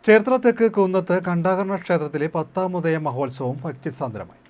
ചേർത്തല തെക്ക് കുന്നത്ത് ഖണ്ഡാകർണ ക്ഷേത്രത്തിലെ 10ാം ഉദയ മഹോത്സവം ഭക്തിസാന്ദ്രമായി.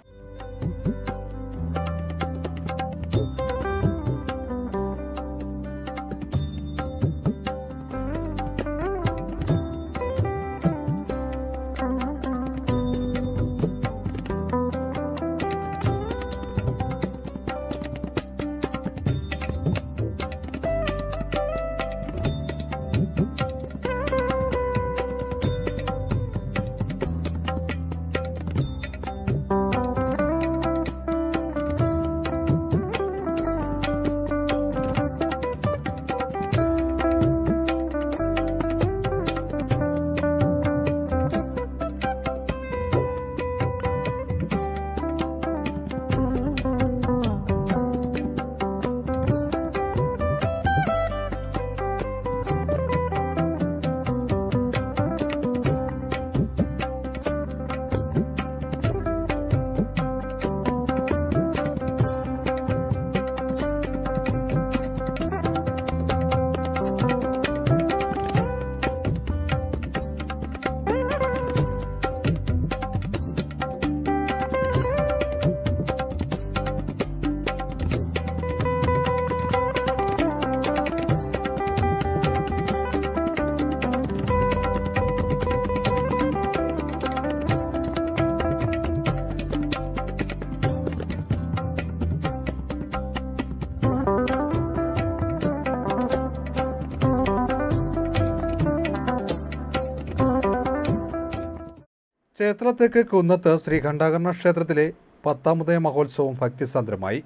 ചേർത്തല തെക്ക് കുന്നത്ത് ശ്രീ ഖണ്ഡാകർണ ക്ഷേത്രത്തിലെ 10ാം ഉദയ മഹോത്സവം ഭക്തിസാന്ദ്രമായി.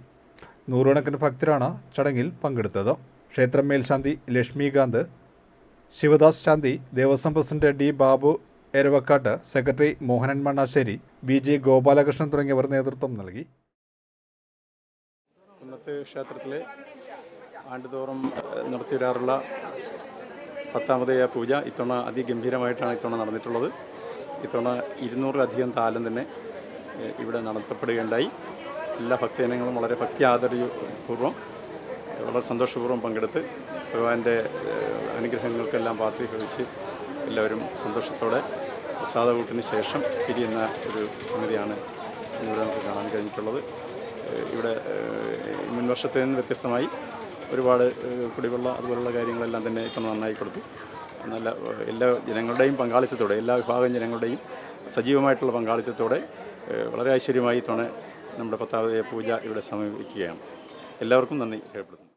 നൂറുകണക്കിന് ഭക്തരാണ് ചടങ്ങിൽ പങ്കെടുത്തത്. ക്ഷേത്രം മേൽശാന്തി Lakshmikanth, Shivadas Shanti, Devaswom president D Babu Eravakkat, secretary Mohanan Mannassery, BJ Gopalakrishnan തുടങ്ങിയവർ നേതൃത്വം നൽകി. കുന്നത്ത് ക്ഷേത്രത്തിലെ ആണ്ടുതോറും നടത്തിവരാറുള്ള 10ാം ഉദയ പൂജ ഇത്തവണ അതിഗംഭീരമായിട്ടാണ് ഇത്തവണ നടന്നിട്ടുള്ളത്. ഇത്തവണ 200-ലധികം താലം തന്നെ ഇവിടെ നടത്തപ്പെടുകയുണ്ടായി. എല്ലാ ഭക്തജനങ്ങളും വളരെ ഭക്തി ആദരപൂർവ്വം വളരെ സന്തോഷപൂർവ്വം പങ്കെടുത്ത് ഭഗവാന്റെ അനുഗ്രഹങ്ങൾക്കെല്ലാം പാത്രീഭവിച്ച് എല്ലാവരും സന്തോഷത്തോടെ പ്രസാദകൂട്ടിന് ശേഷം പിരിയുന്ന ഒരു സമിതിയാണ് ഇവിടെ നമുക്ക് കാണാൻ കഴിഞ്ഞിട്ടുള്ളത്. ഇവിടെ മുൻവർഷത്തിൽ നിന്ന് വ്യത്യസ്തമായി ഒരുപാട് കുടിവെള്ള അതുപോലുള്ള കാര്യങ്ങളെല്ലാം തന്നെ ഇത്തവണ നന്നായി കൊടുത്തു. നല്ല എല്ലാ ജനങ്ങളുടെയും പങ്കാളിത്തത്തോടെ, എല്ലാ വിഭാഗം ജനങ്ങളുടെയും സജീവമായിട്ടുള്ള പങ്കാളിത്തത്തോടെ വളരെ ഐശ്വര്യമായി ഇത്തവണ നമ്മുടെ 10ാം ഉദയ പൂജ ഇവിടെ സമീപിക്കുകയാണ്. എല്ലാവർക്കും നന്ദി രേഖപ്പെടുത്തുന്നു.